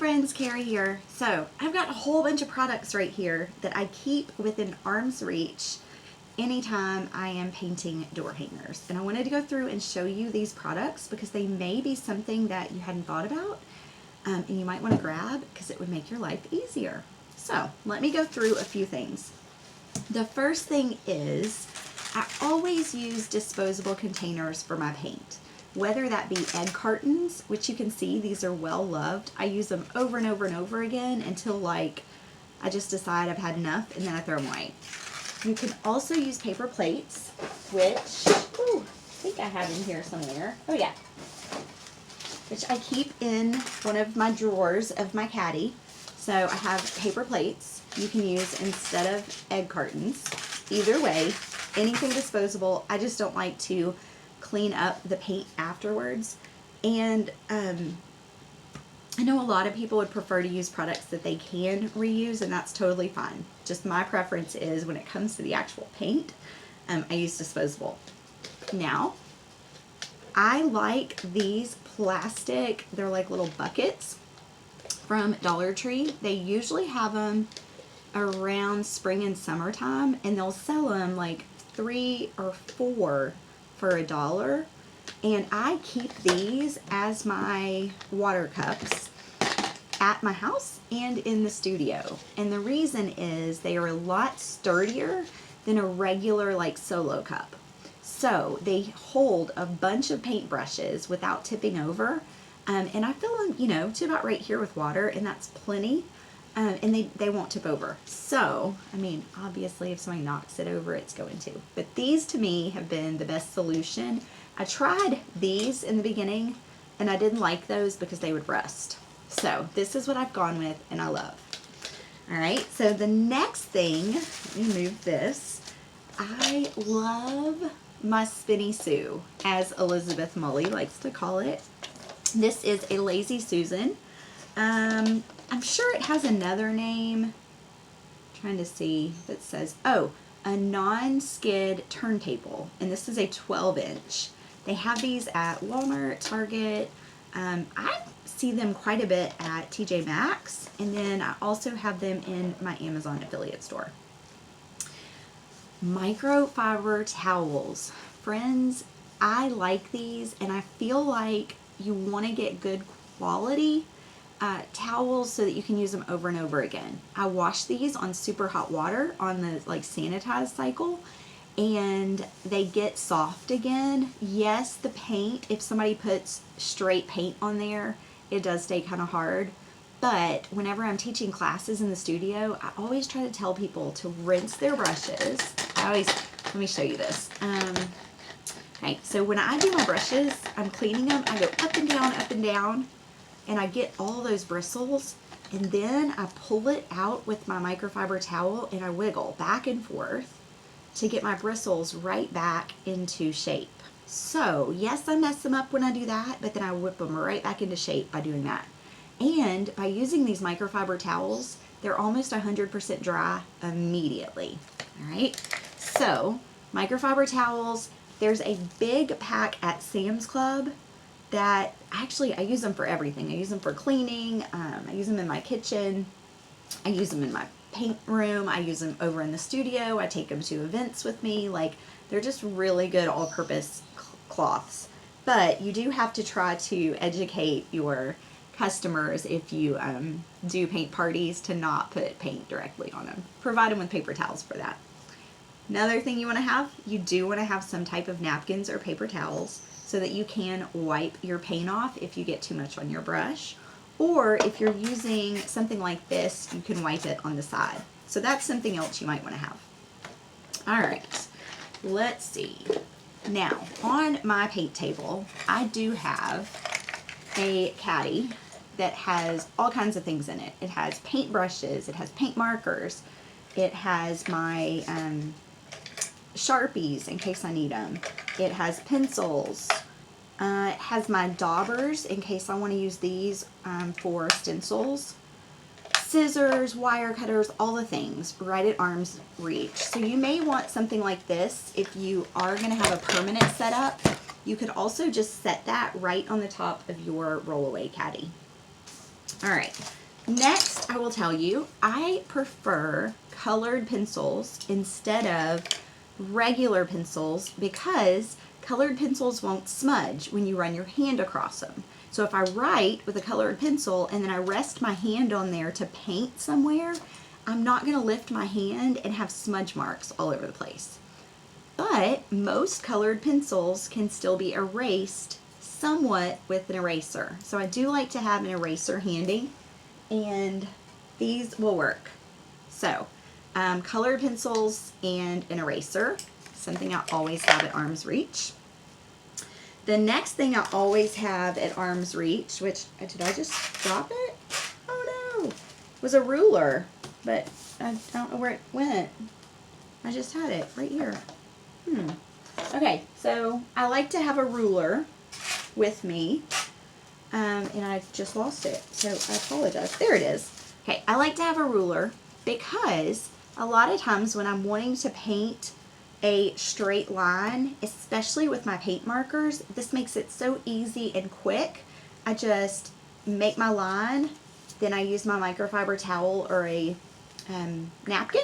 friends, Carrie here. So I've got a whole bunch of products right here that I keep within arm's reach anytime I am painting door hangers. And I wanted to go through and show you these products because they may be something that you hadn't thought about and you might want to grab because it would make your life easier. So let me go through a few things. The first thing is I always use disposable containers for my paint. Whether that be egg cartons, which you can see these are well loved. I use them over and over and over again until like I just decide I've had enough and then I throw them away. You can also use paper plates, which I think I have in here somewhere. Oh yeah, which I keep in one of my drawers of my caddy. So I have paper plates you can use instead of egg cartons. Either way, anything disposable. I just don't like to clean up the paint afterwards, and I know a lot of people would prefer to use products that they can reuse, and that's totally fine. Just my preference is when it comes to the actual paint, I use disposable. Now, I like these plastic, they're like little buckets from Dollar Tree. They usually have them around spring and summertime, and they'll sell them like 3 or 4 for $1, and I keep these as my water cups at my house and in the studio. And the reason is they are a lot sturdier than a regular like solo cup. So they hold a bunch of paintbrushes without tipping over, and I fill them, you know, to about right here with water, and that's plenty. And they won't tip over. So, I mean, obviously if somebody knocks it over, it's going to. But these to me have been the best solution. I tried these in the beginning and I didn't like those because they would rust. So this is what I've gone with and I love. Alright, so the next thing, let me move this. I love my Spinny Sue, as Elizabeth Mully likes to call it. This is a Lazy Susan. I'm sure it has another name. I'm trying to see if it says, oh, a non-skid turntable. And this is a 12-inch. They have these at Walmart, Target. I see them quite a bit at TJ Maxx. And then I also have them in my Amazon affiliate store. Microfiber towels. Friends, I like these, and I feel like you want to get good quality towels so that you can use them over and over again. I wash these on super hot water on the like sanitized cycle, and they get soft again. Yes, the paint, if somebody puts straight paint on there, it does stay kind of hard. But whenever I'm teaching classes in the studio, I always try to tell people to rinse their brushes. Let me show you this. Okay, so when I do my brushes, I'm cleaning them, I go up and down, and I get all those bristles, and then I pull it out with my microfiber towel and I wiggle back and forth to get my bristles right back into shape. So yes, I mess them up when I do that, but then I whip them right back into shape by doing that. And by using these microfiber towels, they're almost 100% dry immediately. All right, so microfiber towels, there's a big pack at Sam's Club that actually I use them for everything. I use them for cleaning, I use them in my kitchen, I use them in my paint room, I use them over in the studio, I take them to events with me. Like, they're just really good all-purpose cloths. But you do have to try to educate your customers if you do paint parties to not put paint directly on them. Provide them with paper towels for that. Another thing you want to have, you do want to have some type of napkins or paper towels so that you can wipe your paint off if you get too much on your brush. Or if you're using something like this, you can wipe it on the side. So that's something else you might want to have. Alright, let's see. Now, on my paint table, I do have a caddy that has all kinds of things in it. It has paint brushes, it has paint markers, it has my Sharpies in case I need them. It has pencils. It has my daubers in case I want to use these for stencils. Scissors, wire cutters, all the things right at arm's reach. So you may want something like this if you are going to have a permanent setup. You could also just set that right on the top of your rollaway caddy. All right. Next, I will tell you, I prefer colored pencils instead of regular pencils because colored pencils won't smudge when you run your hand across them. So if I write with a colored pencil and then I rest my hand on there to paint somewhere, I'm not going to lift my hand and have smudge marks all over the place. But most colored pencils can still be erased somewhat with an eraser. So I do like to have an eraser handy, and these will work. So colored pencils and an eraser, something I always have at arm's reach. The next thing I always have at arm's reach, which, did I just drop it? Oh no, was a ruler, but I don't know where it went. I just had it right here. Okay, so I like to have a ruler with me, and I just lost it, so I apologize. There it is. Okay, I like to have a ruler because a lot of times when I'm wanting to paint a straight line, especially with my paint markers, this makes it so easy and quick. I just make my line, then I use my microfiber towel or a napkin,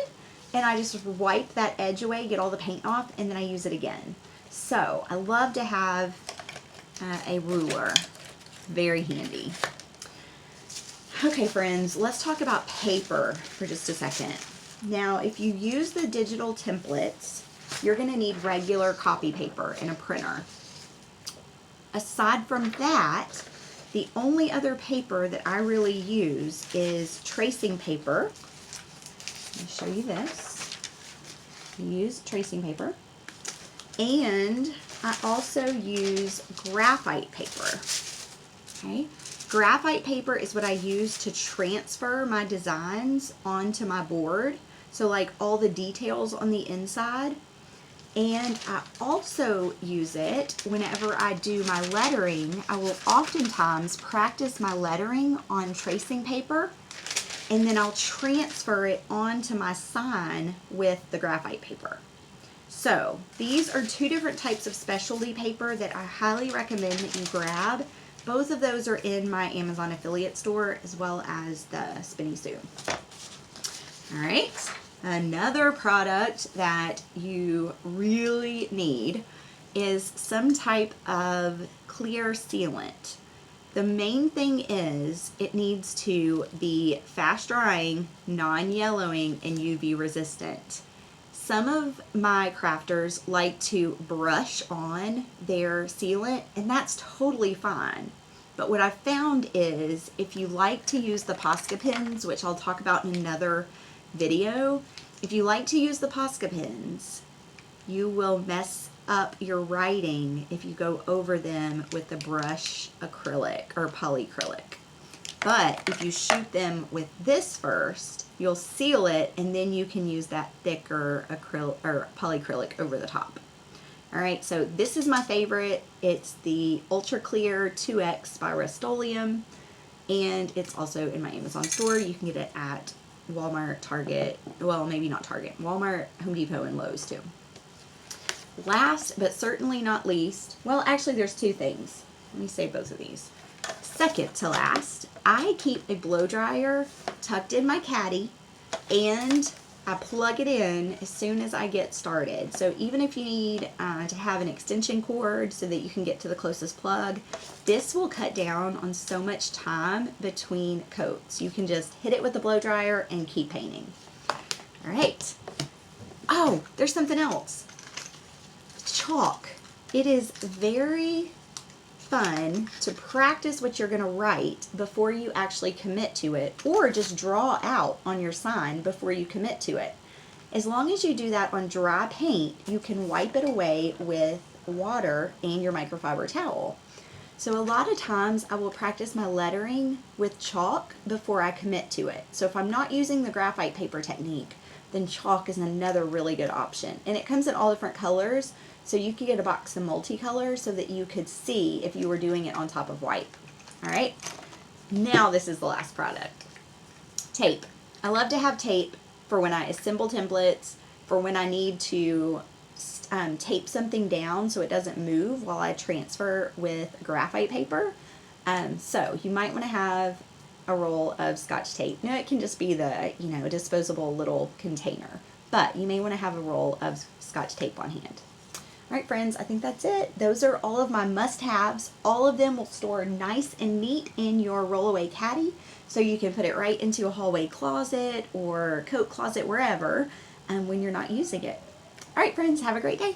and I just wipe that edge away, get all the paint off, and then I use it again. So I love to have a ruler. Very handy. Okay, friends, let's talk about paper for just a second. Now, if you use the digital templates, you're going to need regular copy paper and a printer. Aside from that, the only other paper that I really use is tracing paper. Let me show you this. Use tracing paper. And I also use graphite paper. Okay? Graphite paper is what I use to transfer my designs onto my board. So like all the details on the inside. And I also use it whenever I do my lettering. I will oftentimes practice my lettering on tracing paper, and then I'll transfer it onto my sign with the graphite paper. So these are two different types of specialty paper that I highly recommend that you grab. Both of those are in my Amazon affiliate store as well as the Spinny Sue. All right. Another product that you really need is some type of clear sealant. The main thing is it needs to be fast drying, non-yellowing, and UV resistant. Some of my crafters like to brush on their sealant, and that's totally fine. But what I've found is if you like to use the Posca pens, which I'll talk about in another video, if you like to use the Posca pens, you will mess up your writing if you go over them with the brush acrylic or polyacrylic. But if you shoot them with this first, you'll seal it, and then you can use that thicker acrylic or polyacrylic over the top. All right, so this is my favorite. It's the Ultra Clear 2X by Rust-Oleum, and it's also in my Amazon store. You can get it at Walmart, Target, well, maybe not Target, Walmart, Home Depot, and Lowe's too. Last, but certainly not least, well, actually there's two things. Let me save both of these. Second to last, I keep a blow dryer tucked in my caddy, and I plug it in as soon as I get started. So even if you need to have an extension cord so that you can get to the closest plug, this will cut down on so much time between coats. You can just hit it with the blow dryer and keep painting. All right. Oh, there's something else. Chalk. It is very fun to practice what you're going to write before you actually commit to it, or just draw out on your sign before you commit to it. As long as you do that on dry paint, you can wipe it away with water and your microfiber towel. So a lot of times I will practice my lettering with chalk before I commit to it. So if I'm not using the graphite paper technique, then chalk is another really good option. And it comes in all different colors, so you could get a box of multicolor so that you could see if you were doing it on top of white. All right, now this is the last product. Tape. I love to have tape for when I assemble templates, for when I need to tape something down so it doesn't move while I transfer with graphite paper. So you might want to have a roll of Scotch tape. Now, it can just be the, disposable little container, but you may want to have a roll of Scotch tape on hand. All right, friends, I think that's it. Those are all of my must-haves. All of them will store nice and neat in your rollaway caddy, so you can put it right into a hallway closet or coat closet, wherever, when you're not using it. All right, friends, have a great day.